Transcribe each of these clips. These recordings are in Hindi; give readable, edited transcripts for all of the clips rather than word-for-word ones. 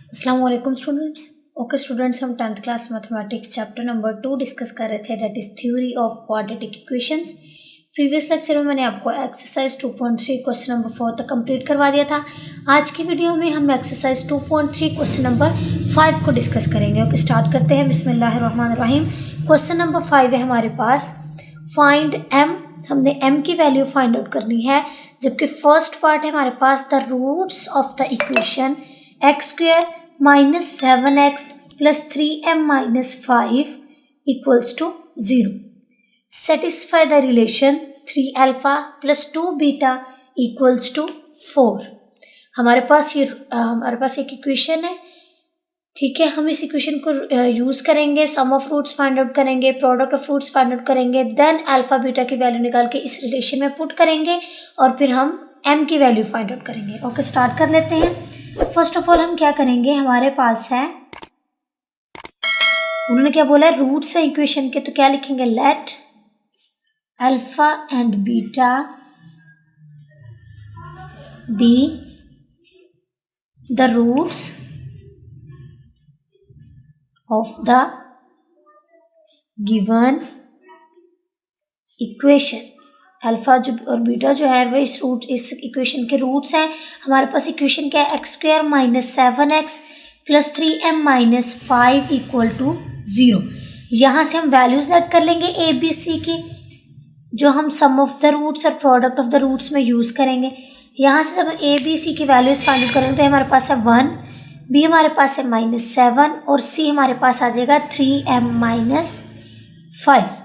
अस्सलाम वालेकुम स्टूडेंट्स। ओके स्टूडेंट्स, हम 10th class mathematics chapter number 2 discuss कर रहे थे, that is theory of quadratic equations. Previous lecture में मैंने आपको एक्सरसाइज 2.3 क्वेश्चन नंबर 4 तक कंप्लीट करवा दिया था। आज की वीडियो में हम एक्सरसाइज 2.3 क्वेश्चन नंबर 5 को डिस्कस करेंगे। ओके, स्टार्ट करते हैं। बिस्मिल्लाहिर्रहमानिर्रहीम। क्वेश्चन नंबर 5 है हमारे पास, फाइंड एम। हमने एम की वैल्यू फाइंड आउट करनी है, जबकि फर्स्ट पार्ट है हमारे पास the roots of the equation x square minus 7x plus 3m minus 5 equals to 0। Satisfy the relation 3 alpha plus 2 beta equals to 4। हमारे पास एक इक्वेशन है, ठीक है। हम इस इक्वेशन को यूज़ करेंगे, sum of roots find out करेंगे, product of roots find out करेंगे, देन अल्फा बीटा की वैल्यू निकाल के इस रिलेशन में पुट करेंगे और फिर हम m की वैल्यू फाइंड आउट करेंगे। ओके, स्टार्ट कर लेते हैं। फर्स्ट ऑफ ऑल हम क्या करेंगे, हमारे पास है, उन्होंने क्या बोला है, रूट्स है इक्वेशन के, तो क्या लिखेंगे, let alpha and beta be the roots of the given equation. Alpha जो और बीटा जो है वो इस इक्वेशन के रूट्स हैं। हमारे पास इक्वेशन क्या है, x square minus 7x plus 3m minus 5 equal to 0। यहाँ से हम वैल्यूज लेट कर लेंगे ए बी सी की, जो हम सम ऑफ द रूट्स और प्रोडक्ट ऑफ द रूट्स में यूज़ करेंगे। यहाँ से जब ए बी सी की वैल्यूज फाइंड आउट करेंगे तो हमारे पास है 1, बी हमारे पास है माइनस 7 और सी हमारे पास आ जाएगा 3m माइनस 5।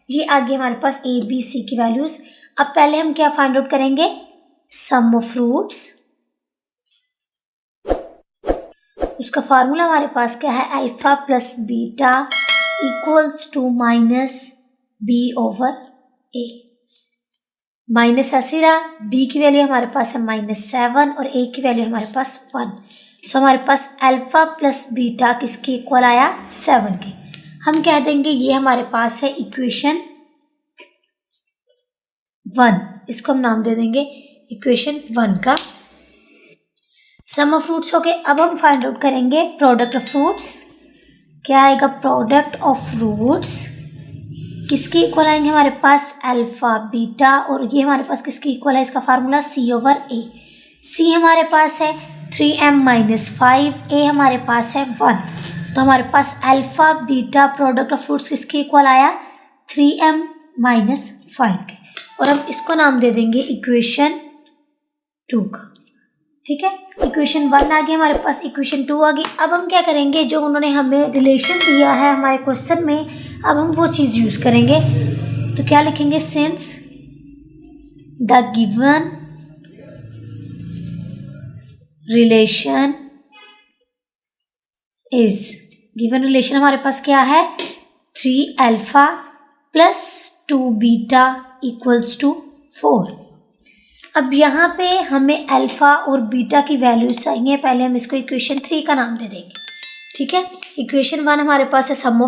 ये आगे हमारे पास ए बी सी की वैल्यूज। अब पहले हम क्या फाइंड आउट करेंगे, सम ऑफ रूट्स। उसका फार्मूला हमारे पास क्या है, alpha plus beta equals to minus b over a. Minus ऐसे रहा, बी की वैल्यू हमारे पास है माइनस 7 और ए की वैल्यू हमारे पास 1। सो हमारे पास अल्फा प्लस बीटा किसके इक्वल आया, 7 के। हम कह देंगे ये हमारे पास है इक्वेशन 1, इसको हम नाम दे देंगे इक्वेशन 1 का। सम ऑफ रूट्स हो गए। अब हम फाइंड आउट करेंगे प्रोडक्ट ऑफ रूट्स। क्या आएगा, प्रोडक्ट ऑफ रूट्स किसके इक्वल आएंगे, हमारे पास अल्फा बीटा, और ये हमारे पास किसके इक्वल है, इसका फार्मूला सी ओवर ए। सी हमारे पास है 3m माइनस 5, ए हमारे पास है 1। तो हमारे पास alpha beta product of roots किसके इक्वल आया, 3m माइनस 5 के। और अब इसको नाम दे देंगे इक्वेशन 2 का, ठीक है। इक्वेशन 1 आ गई हमारे पास, इक्वेशन 2 आ गई। अब हम क्या करेंगे, जो उन्होंने हमें रिलेशन दिया है हमारे क्वेश्चन में, अब हम वो चीज़ यूज़ करेंगे। तो क्या लिखेंगे, since the given relation is, given relation हमारे पास क्या है, 3 alpha plus 2 beta equals to 4। अब यहाँ पे हमें अल्फा और बीटा की वैल्यूज चाहिए। पहले हम इसको इक्वेशन 3 का नाम दे देंगे, ठीक है। इक्वेशन 1 हमारे पास है सम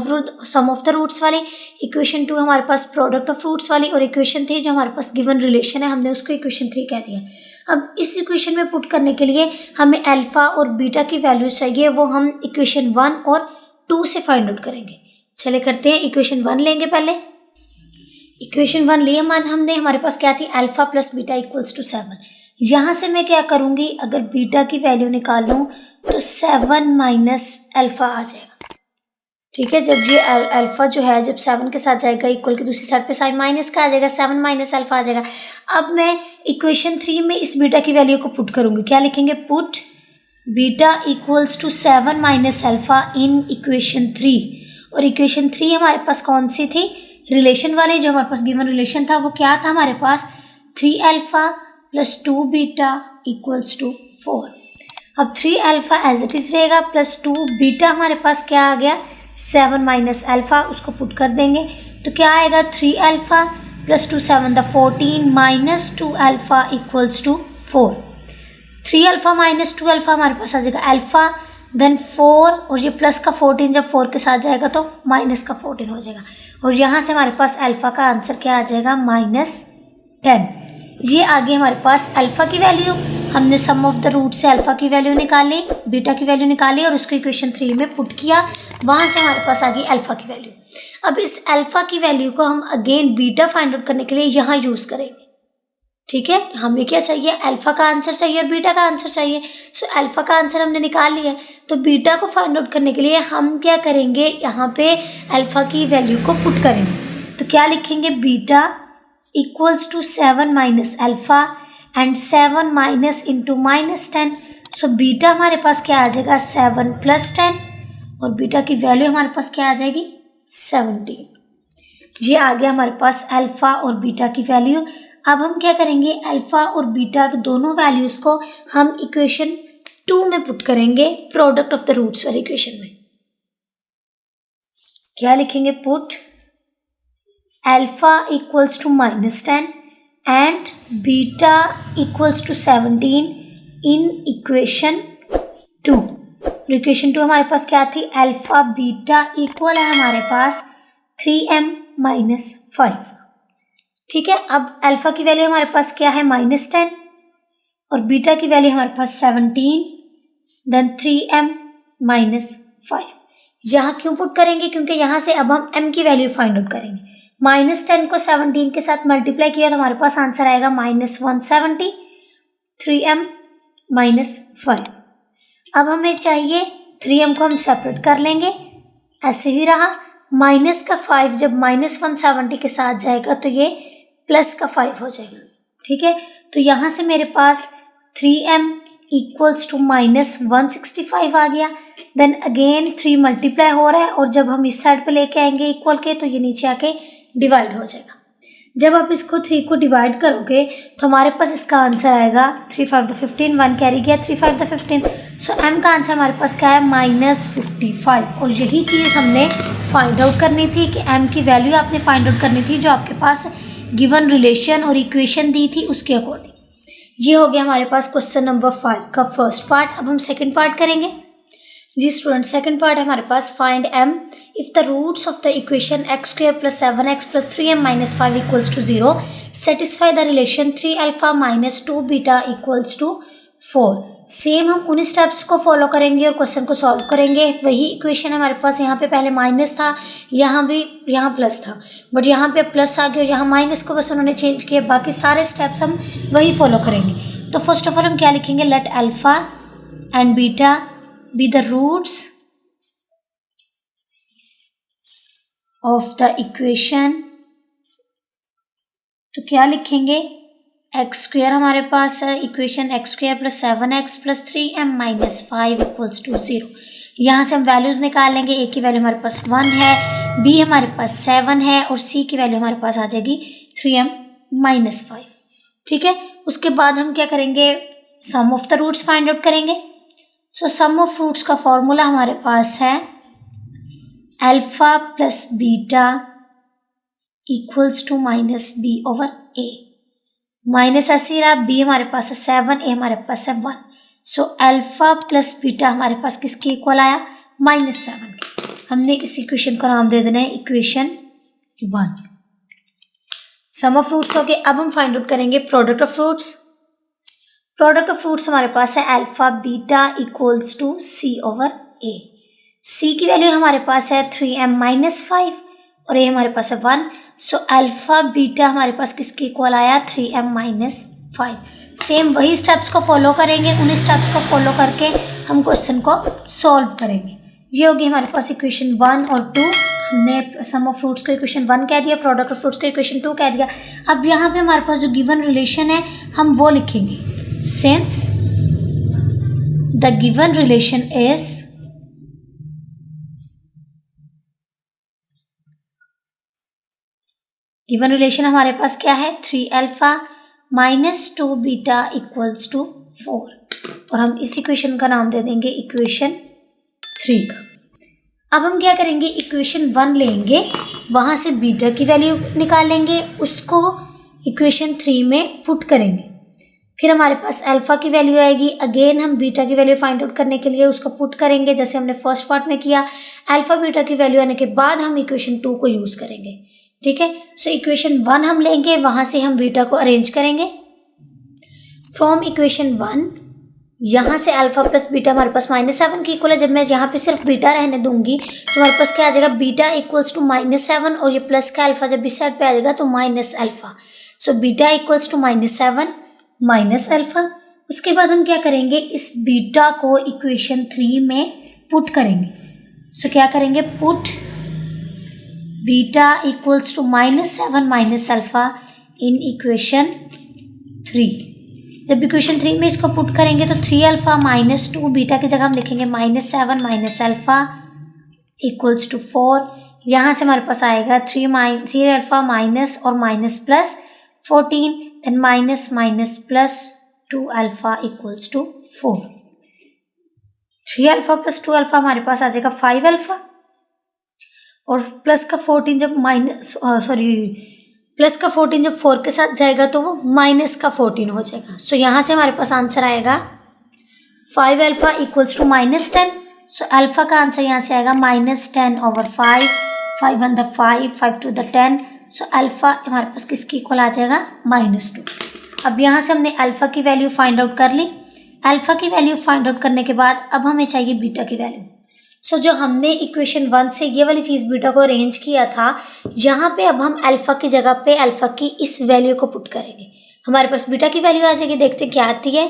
ऑफ द रूट्स वाली, इक्वेशन 2 हमारे पास प्रोडक्ट ऑफ रूट्स वाली, और इक्वेशन 3 जो हमारे पास गिवन रिलेशन है हमने उसको इक्वेशन 3 कह दिया। अब इस इक्वेशन में पुट करने के लिए हमें अल्फा और बीटा की वैल्यूज चाहिए, वो हम इक्वेशन 1 और 2 से फाइंड आउट करेंगे। चले करते हैं, इक्वेशन 1 लेंगे पहले। इक्वेशन 1 लिए हमने, हमारे पास क्या थी, alpha plus beta equals to 7। यहाँ से मैं क्या करूँगी, अगर बीटा की वैल्यू निकाल लूँ तो 7 माइनस अल्फा आ जाएगा, ठीक है। जब ये अल्फा जो है जब 7 के साथ जाएगा, इक्वल की दूसरी साइड पे साइन माइनस का आ जाएगा, 7 माइनस अल्फा आ जाएगा। अब मैं इक्वेशन 3 में इस बीटा की वैल्यू को पुट करूँगी। क्या लिखेंगे, put beta equals to 7 minus alpha in equation 3। और इक्वेशन 3 हमारे पास कौन सी थी, रिलेशन वाले, जो हमारे पास गिवन रिलेशन था वो क्या था, हमारे पास 3 alpha plus 2 beta equals to 4। अब 3 अल्फा एज इट इज रहेगा, प्लस 2 बीटा हमारे पास क्या आ गया, 7 माइनस अल्फा, उसको पुट कर देंगे। तो क्या आएगा, 3 alpha plus 2 7 the 14 minus 2 alpha equals to 4। 3 alpha minus 2 alpha हमारे पास आ जाएगा अल्फा, देन 4 और ये प्लस का 14 जब 4 के साथ जाएगा तो माइनस का 14 हो जाएगा। और यहाँ से हमारे पास अल्फा का आंसर क्या आ जाएगा, -10। ये आ गई हमारे पास अल्फा की वैल्यू। हमने सम ऑफ द रूट से अल्फा की वैल्यू निकाली, बीटा की वैल्यू निकाली और उसको इक्वेशन 3 में पुट किया, वहाँ से हमारे पास आ गई अल्फा की वैल्यू। अब इस अल्फा की वैल्यू को हम अगेन बीटा फाइंड आउट करने के लिए यहाँ यूज़ करेंगे। ठीक है, हमें क्या चाहिए, अल्फा का आंसर चाहिए और बीटा का आंसर चाहिए। सो अल्फा का आंसर हमने निकाल लिया, तो बीटा को फाइंड आउट करने के लिए हम क्या करेंगे, यहाँ पे अल्फा की वैल्यू को पुट करेंगे। तो क्या लिखेंगे, beta equals to 7 minus alpha and 7 minus into -10। So beta हमारे पास क्या आ जाएगा, 7 + 10 और बीटा की वैल्यू हमारे पास क्या आ जाएगी, 17। ये आ गया हमारे पास अल्फा और बीटा की वैल्यू। अब हम क्या करेंगे, अल्फा और बीटा के दोनों वैल्यूज को हम इक्वेशन 2 में पुट करेंगे, प्रोडक्ट ऑफ द रूट्स वाली इक्वेशन में। क्या लिखेंगे, put alpha equals to -10 and beta equals to 17 in equation 2। Equation 2 हमारे पास क्या थी, अल्फा बीटा इक्वल है हमारे पास 3m - 5। ठीक है, अब अल्फा की वैल्यू हमारे पास क्या है, -10 और बीटा की वैल्यू हमारे पास 17, देन 3m - 5। यहाँ क्यों पुट करेंगे, क्योंकि यहाँ से अब हम m की वैल्यू फाइंड आउट करेंगे। -10 को 17 के साथ मल्टीप्लाई किया तो हमारे पास आंसर आएगा -170, 3m - 5। अब हमें चाहिए 3m को हम सेपरेट कर लेंगे, ऐसे ही रहा। माइनस का 5 जब -170 के साथ जाएगा तो ये प्लस का 5 हो जाएगा। ठीक है, तो यहाँ से मेरे पास 3m इक्वल्स टू -165 आ गया। देन अगेन 3 मल्टीप्लाई हो रहा है और जब हम इस साइड पे लेके आएंगे इक्वल के, तो ये नीचे आके डिवाइड हो जाएगा। जब आप इसको 3 को डिवाइड करोगे तो हमारे पास इसका आंसर आएगा 3 5 द 15, 1 कैरी गया 3 5 द 15। सो m का आंसर हमारे पास क्या है, -55। और यही चीज़ हमने फाइंड आउट करनी थी कि m की वैल्यू आपने फाइंड आउट करनी थी जो आपके पास गिवन रिलेशन और इक्वेशन दी थी उसके अकॉर्डिंग। ये हो गया हमारे पास क्वेश्चन नंबर 5 का फर्स्ट पार्ट। अब हम सेकंड पार्ट करेंगे। जी स्टूडेंट, सेकंड पार्ट है हमारे पास, find m if the roots of the equation x² + 7x + 3m - 5 = 0 satisfy the relation 3 alpha - 2 beta = 4। Same हम उन स्टेप्स को फॉलो करेंगे और क्वेश्चन को सॉल्व करेंगे। वही इक्वेशन है हमारे पास, यहाँ पे पहले माइनस था, यहाँ प्लस था, बट यहाँ पे प्लस आ गया और यहाँ माइनस को बस उन्होंने चेंज किया। बाकी सारे स्टेप्स हम वही फॉलो करेंगे। तो फर्स्ट ऑफ ऑल हम क्या लिखेंगे, let alpha and beta be the roots of the equation. तो क्या लिखेंगे, x² हमारे पास है इक्वेशन, x² + 7x + 3m - 5 = 0। यहाँ से हम वैल्यूज निकालेंगे। a की वैल्यू हमारे पास 1 है, b हमारे पास 7 है और c की वैल्यू हमारे पास आ जाएगी 3m - 5। ठीक है, उसके बाद हम क्या करेंगे, sum of the roots find out करेंगे। सो सम ऑफ रूट्स का फॉर्मूला हमारे पास है alpha plus beta equals to -b/a। Minus ऐसे रहा, b हमारे पास है 7, a हमारे पास है 1। सो अल्फा प्लस बीटा हमारे पास किसके इक्वल आया, -7। हमने इस इक्वेशन का नाम दे देना है इक्वेशन 1। सम ऑफ रूट्स हो गए। अब हम फाइंड आउट करेंगे product of roots. Product of roots हमारे पास है alpha beta equals to c/a। c की वैल्यू हमारे पास है 3m - 5 और a हमारे पास है 1। सो अल्फा बीटा हमारे पास किसके इक्वल आया, 3m - 5। सेम वही स्टेप्स को फॉलो करेंगे, उन स्टेप्स को फॉलो करके हम क्वेश्चन को सॉल्व करेंगे। ये होगी हमारे पास इक्वेशन 1 और 2। हमने सम ऑफ रूट्स को इक्वेशन 1 कह दिया, प्रोडक्ट ऑफ रूट्स को इक्वेशन 2 कह दिया। अब यहाँ पे हमारे पास जो गिवन रिलेशन है हम वो लिखेंगे, since the given relation is given relation हमारे पास क्या है, 3 अल्फा - 2 बीटा इक्वल्स टू 4 और हम इस इक्वेशन का नाम दे देंगे इक्वेशन 3 का। अब हम क्या करेंगे, इक्वेशन 1 लेंगे, वहाँ से बीटा की वैल्यू निकालेंगे, उसको इक्वेशन 3 में पुट करेंगे। फिर हमारे पास अल्फा की वैल्यू आएगी, अगेन हम बीटा की वैल्यू फाइंड आउट करने के लिए उसको पुट करेंगे, जैसे हमने फर्स्ट पार्ट में किया। अल्फा बीटा की वैल्यू आने के बाद हम इक्वेशन 2 को यूज़ करेंगे। ठीक है, सो इक्वेशन 1 हम लेंगे, वहाँ से हम बीटा को अरेंज करेंगे। फ्रॉम इक्वेशन 1 यहाँ से अल्फा प्लस बीटा हमारे पास -7 की इक्वल है। जब मैं यहाँ पे सिर्फ बीटा रहने दूंगी तो हमारे पास क्या आ जाएगा, बीटा इक्वल्स टू -7 और ये प्लस का अल्फा जब इस साइड पे आ जाएगा तो minus alpha. So beta equals to -7 minus alpha. उसके बाद हम क्या करेंगे, इस बीटा को इक्वेशन 3 में पुट करेंगे। सो क्या करेंगे, put beta equals to -7 minus alpha in equation 3। जब इक्वेशन 3 में इसको पुट करेंगे तो 3 अल्फा -2 बीटा की जगह हम लिखेंगे -7 माइनस अल्फा इक्वल्स टू 4। यहाँ से हमारे पास आएगा 3 अल्फा माइनस और minus plus 14, then minus minus plus 2 alpha equals to 4। 3 alpha plus 2 alpha हमारे पास आ जाएगा 5 अल्फा और प्लस का 14 जब प्लस का 14 जब 4 के साथ जाएगा तो वो माइनस का 14 हो जाएगा। सो यहाँ से हमारे पास आंसर आएगा 5 alpha equals to -10। So alpha का आंसर यहाँ से आएगा -10/5, 5 1 द 5, 5 2 द 10। सो अल्फा हमारे पास किसकी इक्वल आ जाएगा, -2। अब यहाँ से हमने अल्फा की वैल्यू फाइंड आउट कर ली। अल्फा की वैल्यू फाइंड आउट करने के बाद अब हमें चाहिए बीटा की वैल्यू। सो जो हमने इक्वेशन 1 से ये वाली चीज़ बीटा को अरेंज किया था, यहाँ पे अब हम अल्फा की जगह पे अल्फा की इस वैल्यू को पुट करेंगे। हमारे पास बीटा की वैल्यू आ जाएगी, देखते क्या आती है।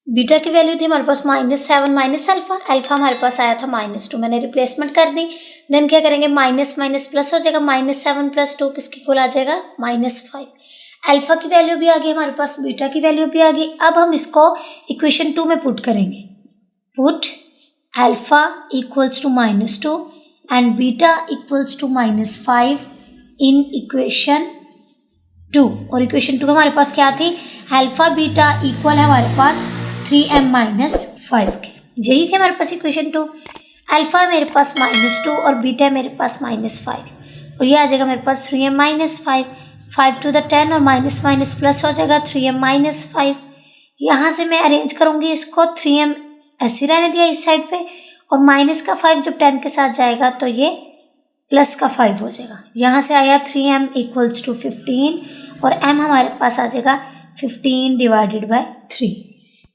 बीटा की वैल्यू थी हमारे पास -7 माइनस अल्फा, अल्फा हमारे पास आया था -2, मैंने रिप्लेसमेंट कर दी। देन क्या करेंगे, माइनस माइनस प्लस हो जाएगा, -7 + 2 किसकी इक्वल आ जाएगा, -5। अल्फा की वैल्यू भी आ गई हमारे पास, बीटा की वैल्यू भी आ गई। अब हम इसको इक्वेशन 2 में पुट करेंगे। Put alpha equals to -2 and beta equals to -5 in equation 2। और इक्वेशन 2 हमारे पास क्या थी, अल्फा बीटा इक्वल है हमारे पास 3m - 5 के। यही थे हमारे पास इक्वेशन 2। अल्फा मेरे पास -2 और बीटा मेरे पास -5 और ये आ जाएगा मेरे पास 3m - 5, 5 2 द 10 और माइनस माइनस प्लस हो जाएगा 3m - 5। यहाँ से मैं अरेंज करूँगी इसको, 3m ऐसे रहने दिया इस साइड पे और माइनस का 5 जब 10 के साथ जाएगा तो ये प्लस का 5 हो जाएगा। यहाँ से आया 3m इक्वल्स टू 15 और m हमारे पास आ जाएगा 15/3।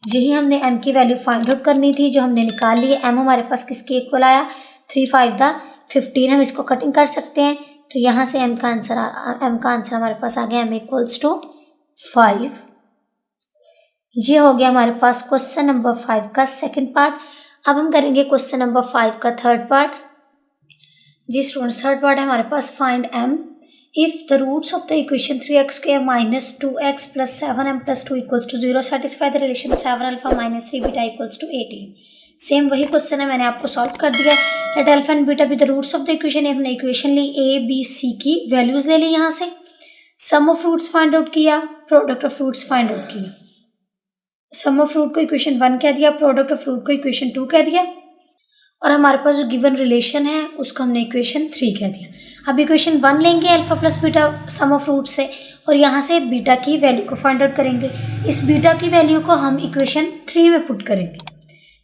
यही हमने m की वैल्यू फाइंड आउट करनी थी, जो हमने निकाल ली है। m हमारे पास किसके इक्वल आया, 3 5 द 15। हम इसको कटिंग कर सकते हैं तो यहाँ से m का आंसर हमारे पास आ गया m इक्वल्स टू 5। ये हो गया हमारे पास क्वेश्चन नंबर 5 का सेकंड पार्ट। अब हम करेंगे क्वेश्चन नंबर 5 का थर्ड पार्ट। जी स्टूडेंट्स, थर्ड पार्ट है हमारे पास find m if the roots of the equation 3x² - 2x + 7m + 2 = 0 satisfy the relation 7 alpha - 3 beta = 18। Same वही क्वेश्चन है, मैंने आपको सॉल्व कर दिया। Let alpha and beta be the roots of the equation. हमने इक्वेशन ली a b c की वैल्यूज ले ली, यहाँ से sum of roots find out किया, product of roots find out किया। सम ऑफ रूट को इक्वेशन 1 कह दिया, प्रोडक्ट ऑफ रूट को इक्वेशन 2 कह दिया और हमारे पास जो गिवन रिलेशन है उसको हमने इक्वेशन 3 कह दिया। अब इक्वेशन 1 लेंगे alpha plus beta sum of root से और यहाँ से बीटा की वैल्यू को फाइंड आउट करेंगे। इस बीटा की वैल्यू को हम इक्वेशन 3 में पुट करेंगे।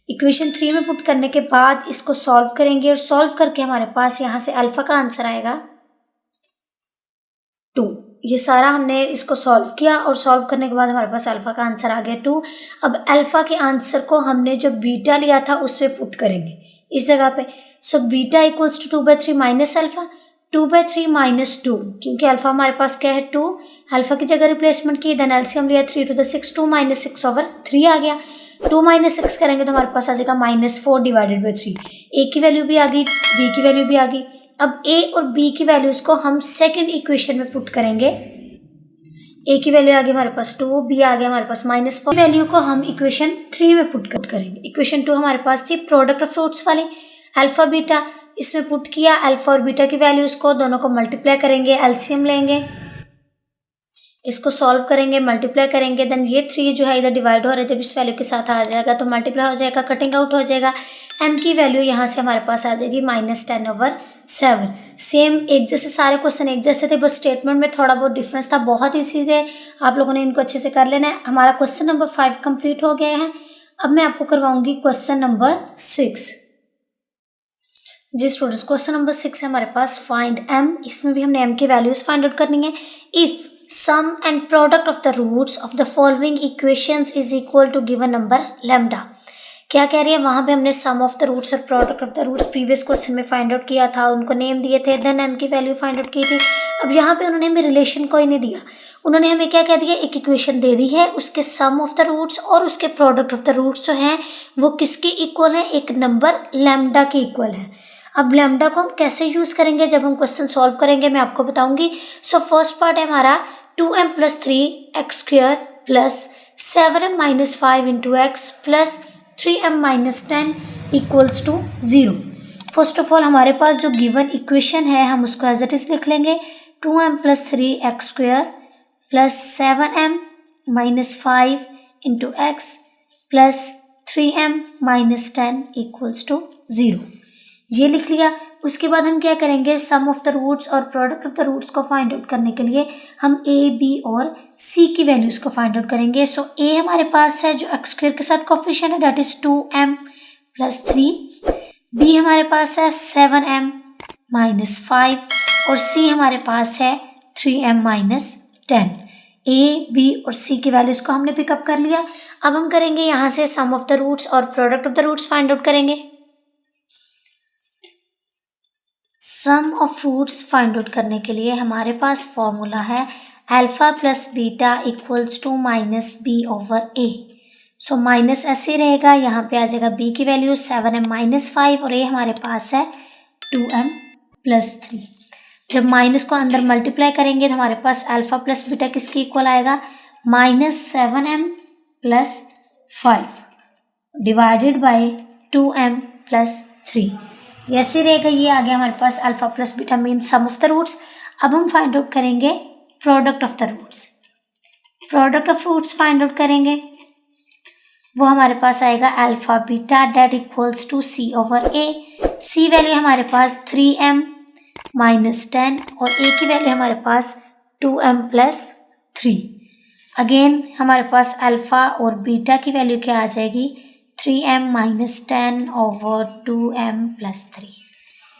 इक्वेशन 3 में पुट करने के बाद इसको सॉल्व करेंगे और सॉल्व करके हमारे पास यहाँ से अल्फा का आंसर आएगा 2। ये सारा हमने इसको सॉल्व किया और सॉल्व करने के बाद हमारे पास अल्फा का आंसर आ गया 2। अब अल्फा के आंसर को हमने जो बीटा लिया था उस पर पुट करेंगे इस जगह पे। So beta equals to 2/3 minus alpha, 2/3 - 2, क्योंकि अल्फा हमारे पास क्या है 2। अल्फा की जगह रिप्लेसमेंट की, देन एलसीएम लिया 3 to the 6, 2 - 6/3 आ गया। 2 - 6 करेंगे तो हमारे पास आ जाएगा -4/3। ए की वैल्यू भी आ गई, बी की वैल्यू भी आ गई। अब ए और बी की वैल्यूज को हम सेकंड इक्वेशन में पुट करेंगे। ए की वैल्यू आ गई हमारे पास 2, बी आ गया हमारे पास -4। वैल्यू को हम इक्वेशन 3 में पुट करेंगे। इक्वेशन 2 हमारे पास थी प्रोडक्ट ऑफ रूट्स वाली, अल्फा बीटा इसमें पुट किया। अल्फा और बीटा की वैल्यूज को दोनों को मल्टीप्लाई करेंगे, एलसीएम लेंगे, इसको सॉल्व करेंगे, मल्टीप्लाई करेंगे। देन ये 3 जो है इधर डिवाइड हो रहा है, जब इस वैल्यू के साथ आ जाएगा तो मल्टीप्लाई हो जाएगा, कटिंग आउट हो जाएगा। m की वैल्यू यहाँ से हमारे पास आ जाएगी -10/7। सेम एक जैसे सारे क्वेश्चन एक जैसे थे, बस स्टेटमेंट में थोड़ा बहुत डिफरेंस था। बहुत ईजी थे, आप लोगों ने इनको अच्छे से कर लेना है। हमारा क्वेश्चन नंबर 5 कंप्लीट हो गया है। अब मैं आपको करवाऊंगी क्वेश्चन नंबर 6। जी स्टूडेंट्स, क्वेश्चन नंबर 6 है हमारे पास फाइंड m। इसमें भी हमने m की वैल्यूज फाइंड आउट करनी है। If sum and product of the roots of the following equations is equal to given number lambda. क्या कह रही है, वहां पे हमने सम ऑफ द रूट्स और product of the roots previous question में फाइंड आउट किया था, उनको नेम दिए थे, देन एम की वैल्यू फाइंड आउट की थी। अब यहाँ पे उन्होंने हमें रिलेशन कोई नहीं दिया, उन्होंने हमें क्या कह दिया, एक इक्वेशन दे दी है, उसके सम ऑफ द रूट्स और उसके प्रोडक्ट ऑफ द रूट्स जो हैं वो किसके इक्वल है, एक नंबर लैम्डा के इक्वल है। अब लैम्डा को हम कैसे यूज करेंगे जब हम क्वेश्चन सॉल्व करेंगे मैं आपको बताऊंगी। सो फर्स्ट पार्ट है हमारा 2m + 3x² + 7m - 5 × x + 3m - 10 = 0। First of all हमारे पास जो गिवन इक्वेशन है हम उसको एज इट इज लिख लेंगे, 2m + 3x² + 7m - 5 × x + 3m - 10 = 0। ये लिख लिया। उसके बाद हम क्या करेंगे, सम ऑफ द रूट्स और प्रोडक्ट ऑफ द रूट्स को फाइंड आउट करने के लिए हम a, b और c की वैल्यूज को फाइंड आउट करेंगे। सो a हमारे पास है जो x² के साथ कोफिशिएंट है, दैट इज 2m + 3, b हमारे पास है 7m - 5 और c हमारे पास है 3m - 10। a, b और c की वैल्यूज को हमने पिकअप कर लिया। अब हम करेंगे यहाँ से सम ऑफ द रूट्स और product of the roots find out करेंगे। Sum of roots find out करने के लिए हमारे पास फॉर्मूला है alpha + beta = -b/a। So minus ऐसे रहेगा, यहाँ पे आ जाएगा b की वैल्यू 7m - 5 और a हमारे पास है 2m + 3। जब माइनस को अंदर मल्टीप्लाई करेंगे तो हमारे पास अल्फा + बीटा किसके इक्वल आएगा, -7m + 5 डिवाइडेड बाय 2m + 3। ऐसे रहेगा, ये आ गया हमारे पास alpha + beta mean sum of the roots. अब हम फाइंड आउट करेंगे product of the roots. Product of roots find out करेंगे, वो हमारे पास आएगा alpha beta that equals to c/a। c value हमारे पास 3m - 10 और a की वैल्यू हमारे पास 2m + 3। अगेन हमारे पास अल्फा और बीटा की वैल्यू क्या आ जाएगी, 3m - 10 over 2m + 3।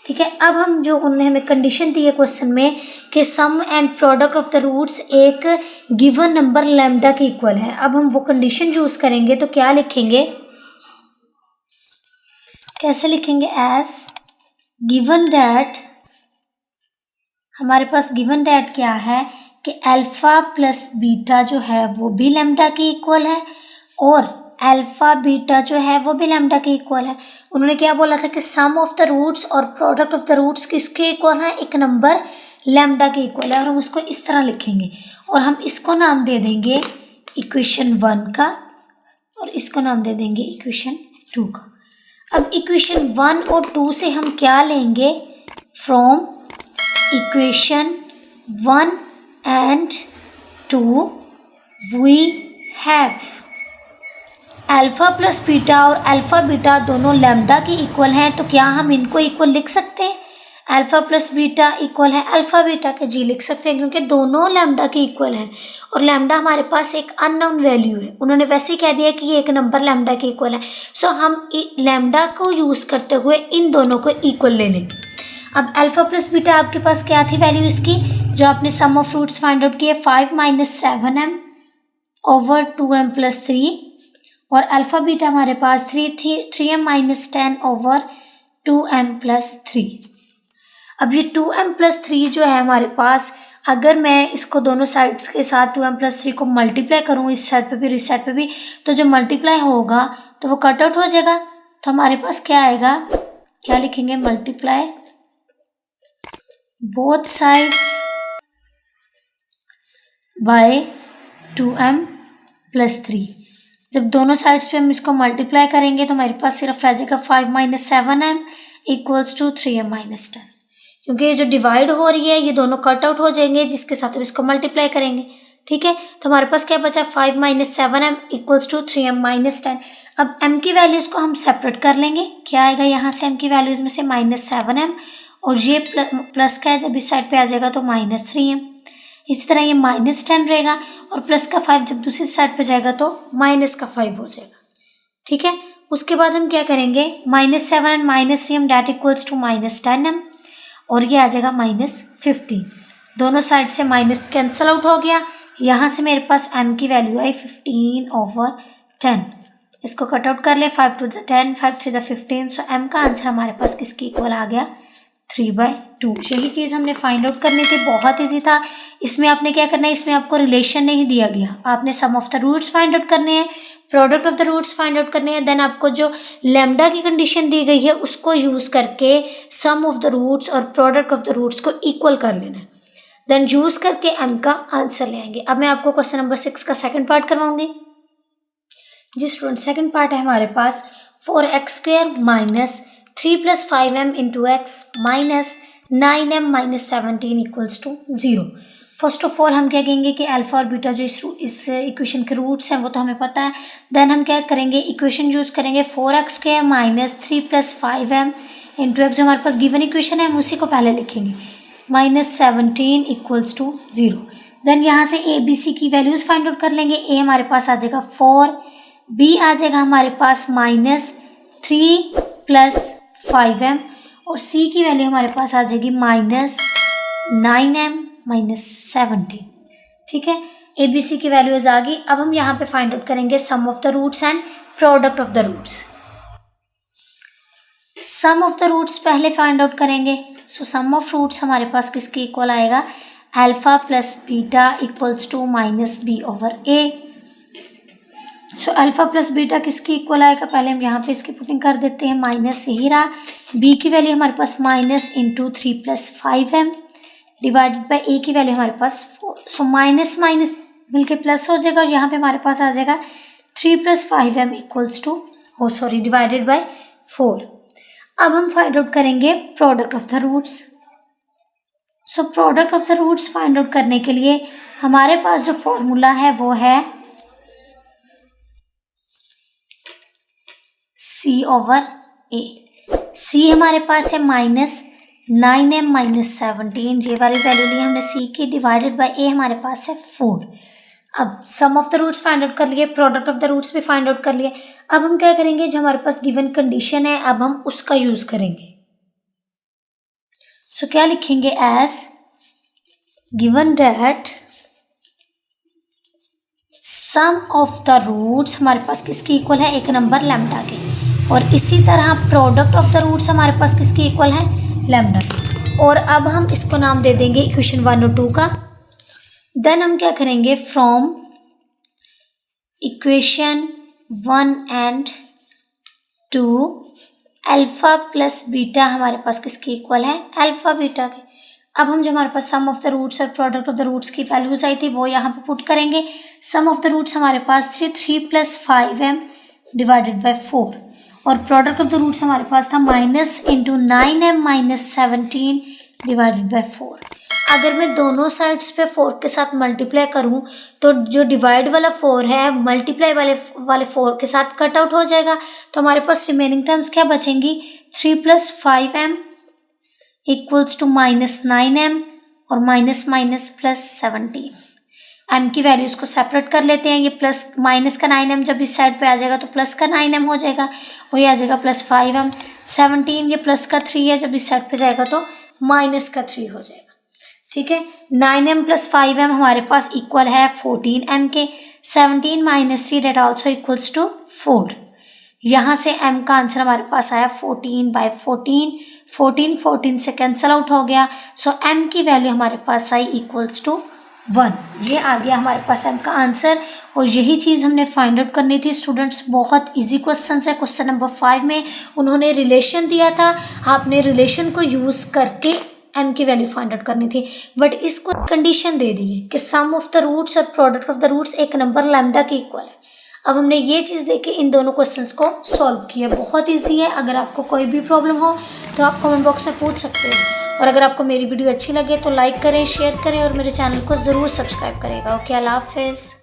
ठीक है। अब हम जो उन्होंने हमें कंडीशन दी है क्वेश्चन में कि sum and product of the roots एक गिवन नंबर लैम्डा के इक्वल है, अब हम वो कंडीशन यूज करेंगे तो क्या लिखेंगे, कैसे लिखेंगे, एज गिवन दैट, हमारे पास गिवन दैट क्या है कि अल्फा + बीटा जो है वो भी लैम्डा के इक्वल है और अल्फा बीटा जो है वो भी लैम्डा के इक्वल है। उन्होंने क्या बोला था कि सम ऑफ द रूट्स और प्रोडक्ट ऑफ द रूट्स किसके इक्वल है, एक नंबर लैम्डा के इक्वल है और हम उसको इस तरह लिखेंगे और हम इसको नाम दे देंगे इक्वेशन 1 का और इसको नाम दे देंगे इक्वेशन 2 का। अब इक्वेशन 1 और 2 से हम क्या लेंगे, from equation 1 and 2 we have alpha + beta और अल्फा बीटा दोनों लैम्डा के इक्वल हैं, तो क्या हम इनको इक्वल लिख सकते हैं, अल्फा + बीटा इक्वल है अल्फा बीटा के, जी लिख सकते हैं क्योंकि दोनों लैम्डा के इक्वल हैं और लैम्डा हमारे पास एक अननोन वैल्यू है, उन्होंने वैसे ही कह दिया कि ये एक नंबर लैम्डा के इक्वल है। सो हम लैम्डा को यूज़ करते हुए इन दोनों को इक्वल ले लेंगे। अब अल्फा + बीटा आपके पास क्या थी वैल्यू इसकी, जो आपने sum of roots find out किए, 5 - 7m over 2m + 3 और अल्फा बीटा हमारे पास 3m - 10 over 2m + 3। अब ये 2m + 3 जो है हमारे पास, अगर मैं इसको दोनों साइड्स के साथ 2m + 3 को मल्टीप्लाई करूँ, इस साइड पे भी और इस साइड पे भी, तो जो मल्टीप्लाई होगा तो वो कट आउट हो जाएगा, तो हमारे पास क्या आएगा, क्या लिखेंगे, multiply both sides by 2m + 3। जब दोनों साइड्स पे हम इसको मल्टीप्लाई करेंगे तो हमारे पास सिर्फ रह जाएगा 5 - 7m = 3m - 10, क्योंकि ये जो डिवाइड हो रही है ये दोनों कट आउट हो जाएंगे जिसके साथ हम इसको मल्टीप्लाई करेंगे। ठीक है, तो हमारे पास क्या बचा, 5 - 7m = 3m - 10। अब m की वैल्यूज़ को हम सेपरेट कर लेंगे, क्या आएगा यहाँ से m की वैल्यूज़ में से -7m और ये प्लस का है, जब इस साइड पे आ जाएगा तो -3m। इसी तरह ये -10 रहेगा और प्लस का 5 जब दूसरी साइड पे जाएगा तो -5 हो जाएगा। ठीक है, उसके बाद हम क्या करेंगे, -7 and -3m that equals to -10m और ये आ जाएगा -15। दोनों साइड से माइनस कैंसिल आउट हो गया। यहाँ से मेरे पास m की वैल्यू आई 15/10। इसको कट आउट कर ले, 5 to the 10, 5 3 the 15। So m का आंसर हमारे पास किसके इक्वल आ गया, 3/2। यही चीज़ हमने फाइंड आउट करनी थी, बहुत ईजी था। इसमें आपने क्या करना है, इसमें आपको रिलेशन नहीं दिया गया, आपने sum of the roots find out करने हैं, product of the roots find out करने हैं। देन आपको जो लैम्डा की कंडीशन दी गई है उसको यूज़ करके सम ऑफ द रूट्स और प्रोडक्ट ऑफ द रूट्स को इक्वल कर लेना है। देन यूज़ करके m का आंसर ले आएंगे। अब मैं आपको क्वेश्चन नंबर 6 का सेकंड पार्ट करवाऊंगी। जी स्टूडेंट, सेकंड पार्ट है हमारे पास 4x² minus 3 + 5m × x minus 9m - 17 = 0। First of all हम क्या कहेंगे कि अल्फा और बीटा जो इस इक्वेशन के रूट्स हैं वो तो हमें पता है। देन हम क्या करेंगे, इक्वेशन यूज़ करेंगे 4x² माइनस 3 + 5m × x, जो हमारे पास गिवन इक्वेशन है हम उसी को पहले लिखेंगे, माइनस 17 = 0। देन यहाँ से ए बी सी की वैल्यूज़ फाइंड आउट कर लेंगे। ए हमारे पास आ जाएगा 4, बी आ जाएगा हमारे पास -3 + 5m और सी की वैल्यू हमारे पास आ जाएगी -9m - 17। ठीक है, ए बी सी की वैल्यूज आ गई। अब हम यहाँ पे फाइंड आउट करेंगे sum of the roots and product of the roots. Sum of the roots पहले फाइंड आउट करेंगे। सो सम ऑफ रूट्स हमारे पास किसके इक्वल आएगा, alpha plus beta = -b/a। So alpha plus beta किसकी इक्वल आएगा, पहले हम यहाँ पे इसकी पुटिंग कर देते हैं, माइनस यही रहा। b की वैल्यू हमारे पास -3 + 5m डिवाइडेड बाय a की वैल्यू हमारे पास 4। सो माइनस माइनस मिलके प्लस हो जाएगा और यहाँ पे हमारे पास आ जाएगा 3 + 5m डिवाइडेड बाय 4। अब हम फाइंड आउट करेंगे product of the roots. So product of the roots find out करने के लिए हमारे पास जो फॉर्मूला है वो है C/A। C हमारे पास है -9m - 17, ये वाली वैल्यू ली हमने C की, डिवाइडेड बाय A हमारे पास है 4। अब sum of the roots find out कर लिए, प्रोडक्ट ऑफ द रूट्स भी फाइंड आउट कर लिए। अब हम क्या करेंगे, जो हमारे पास गिवन कंडीशन है अब हम उसका यूज करेंगे। सो क्या लिखेंगे, as given that sum of the roots हमारे पास किसकी इक्वल है, एक नंबर लैम्डा के, और इसी तरह प्रोडक्ट ऑफ द रूट्स हमारे पास किसकी इक्वल है, लैम्डा के। और अब हम इसको नाम दे देंगे इक्वेशन 1 और 2 का। देन हम क्या करेंगे, from equation 1 and 2 alpha plus beta हमारे पास किसकी इक्वल है, अल्फा बीटा के। अब हम जो हमारे पास सम ऑफ द रूट्स और प्रोडक्ट ऑफ द रूट्स की वैल्यूज आई थी वो यहाँ पे पुट करेंगे। सम ऑफ द रूट्स हमारे पास 3 + 5m डिवाइडेड बाय 4 और प्रोडक्ट ऑफ द रूट्स हमारे पास था -9m - 17 डिवाइडेड बाय 4। अगर मैं दोनों साइड्स पे 4 के साथ मल्टीप्लाई करूं तो जो डिवाइड वाला 4 है मल्टीप्लाई वाले 4 के साथ कट आउट हो जाएगा, तो हमारे पास रिमेनिंग टर्म्स क्या बचेंगी, 3 + 5m = -9m और माइनस प्लस 17। m की वैल्यूज़ को सेपरेट कर लेते हैं। ये प्लस माइनस का 9m जब इस साइड पे आ जाएगा तो प्लस का 9m हो जाएगा और ये आ जाएगा +5m। 17 ये प्लस का 3 है, जब इस साइड पे जाएगा तो माइनस का 3 हो जाएगा। ठीक है, 9m + 5m हमारे पास इक्वल है 14m के। 17 - 3 डेट ऑल्सो इक्वल्स टू 4। यहाँ से m का आंसर हमारे पास आया 14/14। 14 से कैंसिल आउट हो गया। सो m की वैल्यू हमारे पास आई इक्वल्स टू 1। ये आ गया हमारे पास m का आंसर और यही चीज़ हमने फाइंड आउट करनी थी। स्टूडेंट्स बहुत इजी क्वेश्चन है। क्वेश्चन नंबर 5 में उन्होंने रिलेशन दिया था, आपने रिलेशन को यूज़ करके m की वैल्यू फाइंड आउट करनी थी, बट इसको कंडीशन दे दी है कि सम ऑफ द रूट्स और प्रोडक्ट ऑफ द रूट्स एक नंबर लैम्डा के इक्वल है। अब हमने ये चीज़ देके इन दोनों क्वेश्चंस को सॉल्व किया। बहुत इजी है। अगर आपको कोई भी प्रॉब्लम हो तो आप कमेंट बॉक्स में पूछ सकते हो और अगर आपको मेरी वीडियो अच्छी लगे तो लाइक करें, शेयर करें और मेरे चैनल को ज़रूर सब्सक्राइब करेगा। ओके, अल्लाह हाफिज़।